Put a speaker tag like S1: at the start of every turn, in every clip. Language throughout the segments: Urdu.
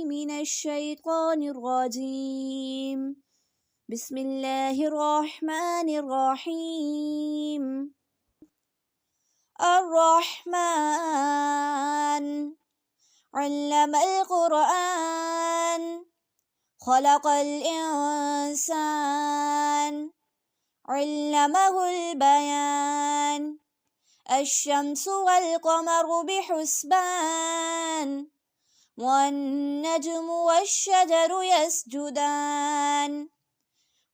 S1: من الشيطان الرجيم. بسم الله الرحمن الرحيم. الرحمن علم القرآن خلق الإنسان علمه البيان. الشمس والقمر بحسبان والنجم والشجر يسجدان.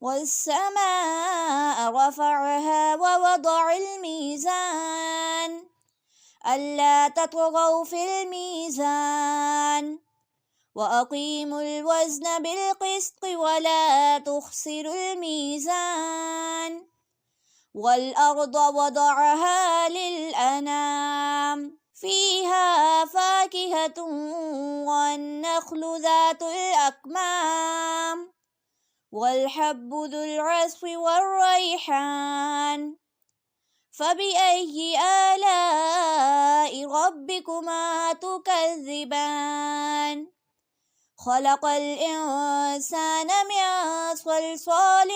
S1: والسماء رفعها ووضع الميزان ألا تطغوا في الميزان وأقيموا الوزن بالقسط ولا تخسروا الميزان. والأرض وضعها للأنام فيها فاكهة والنخل ذات الأكمام والحب ذو العصف والريحان. فبأي آلاء ربكما تكذبان؟ خلق الإنسان من صلصال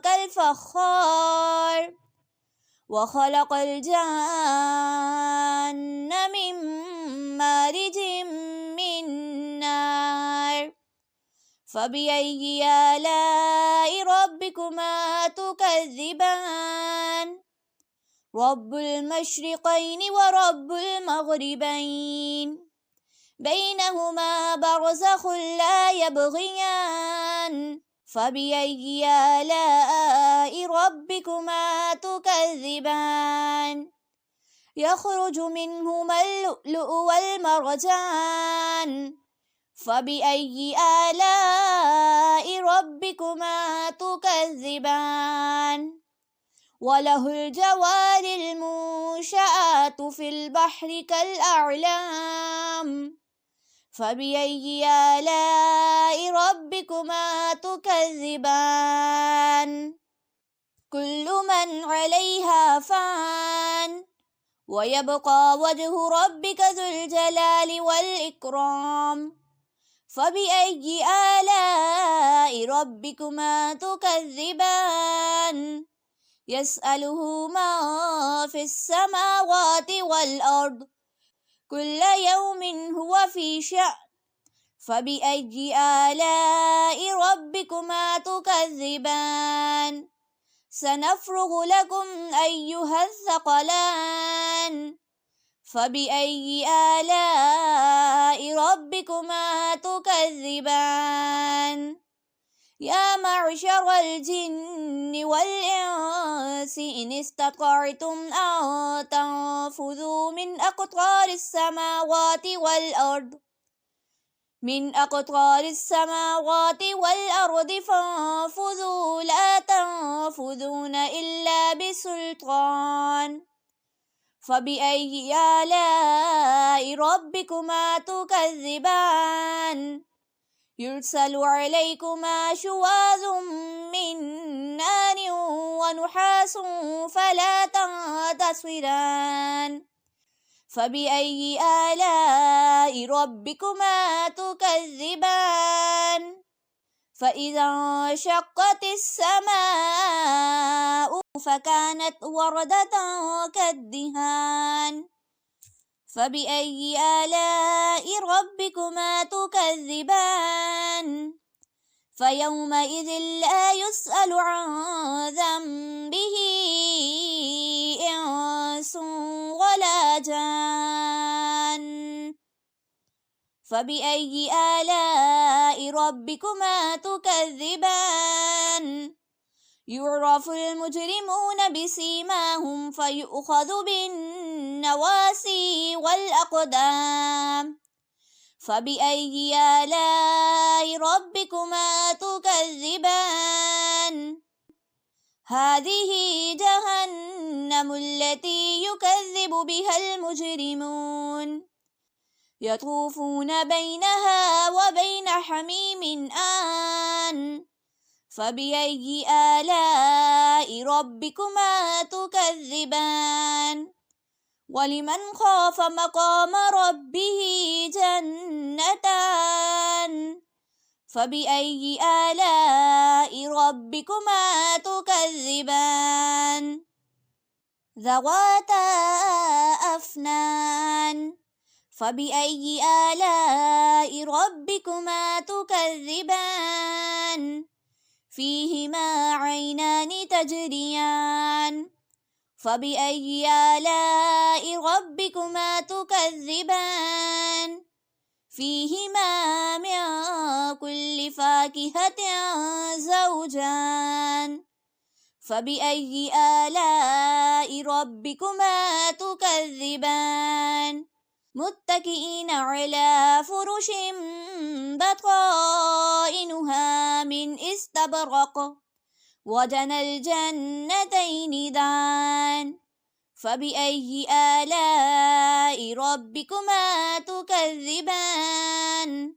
S1: كالفخار وخلق الجان من مارج من نار. فبأي آلاء ربكما تكذبان؟ رب المشرقين ورب المغربين بينهما برزخ لا يبغيان. فبأي آلاء ربكما تكذبان؟ يخرج منهما اللؤلؤ والمرجان. فبأي آلاء ربكما تكذبان؟ وله الجوار المنشآت في البحر كالأعلام. فبأي آلاء ربكما تكذبان؟ كل من عليها فان ويبقى وجه ربك ذو الجلال والإكرام. فبأي آلاء ربكما تكذبان؟ يسأله من في السماوات والأرض كل يوم هو في شأن. فبأي آلاء ربكما تكذبان؟ سنفرغ لكم أيها الثقلان. فبأي آلاء ربكما تكذبان؟ يا معشر الجن والإنس إن استطعتم أن تنفذوا من أقطار السماوات والأرض فانفذوا لا تنفذون إلا بسلطان. فبأي آلاء ربكما تكذبان؟ يرسل عليكما شواظ من نار ونحاس فلا تنتصران. فبأي آلاء ربكما تكذبان؟ فإذا انشقت السماء فكانت وردة كالدهان. فبأي آلاء ربكما تكذبان؟ فيومئذ لا يسأل عن ذنبه إنس ولا جان. فبأي آلاء ربكما تكذبان؟ يعرف المجرمون بسيماهم فيؤخذ بالنواسي والأقدام. فبأي آلاء ربكما تكذبان؟ هذه جهنم التي يكذب بها المجرمون يطوفون بينها وبين حميم آن. فبأي آلاء ربكما تكذبان؟ ولمن خاف مقام ربه جنتان فبأي آلاء ربكما تكذبان ذواتا أفنان فبأي آلاء ربكما تكذبان فيهما عينان تجريان فبأي آلاء ربكما تكذبان فيهما من كل فاكهة زوجان فبأي آلاء ربكما تكذبان متكئين على فرش بطائنها من استبرق وجنى الجنتين دان فبأي آلاء ربكما تكذبان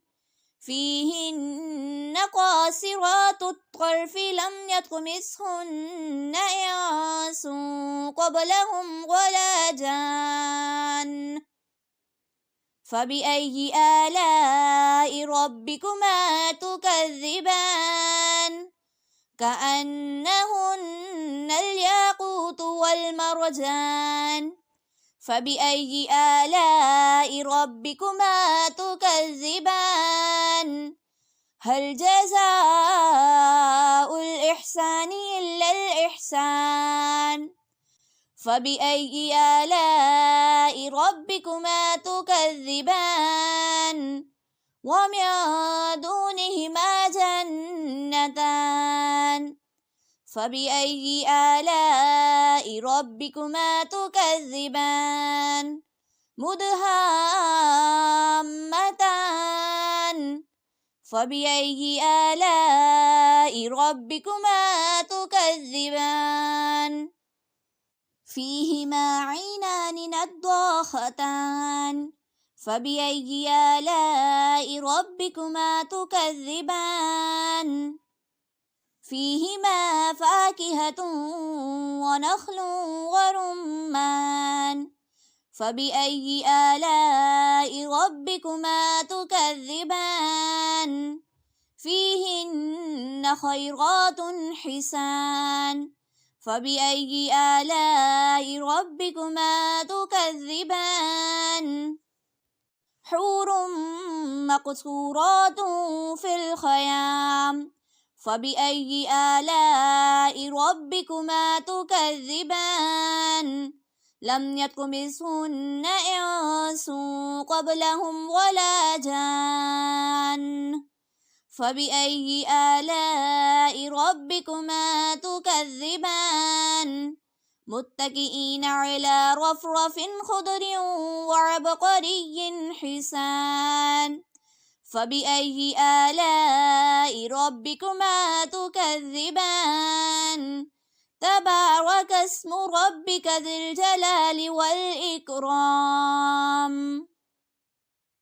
S1: فيهن قاصرات الطرف لم يطمثهن إنس قبلهم ولا جان فبأي آلاء ربكما تكذبان كأنهن الياقوت والمرجان فبأي آلاء ربكما تكذبان هل جزاء الإحسان إلا الإحسان فبأي آلاء ربكما تكذبان ومن دونهما جنتان فبأي آلاء ربكما تكذبان مدهامتان فبأي آلاء ربكما تكذبان فيهما عينان نضاختان فبأي آلاء ربكما تكذبان فيهما فاكهة ونخل ورمان فبأي آلاء ربكما تكذبان فيهن خيرات حسان فبأي آلاء ربكما تكذبان حور مقصورات في الخيام فبأي آلاء ربكما تكذبان لم يطمثهن إنس قبلهم ولا جان فبأي آلاء ربكما تكذبان متكئين على رفرف خضر وعبقري حسان فبأي آلاء ربكما تكذبان تبارك اسم ربك ذي الجلال والإكرام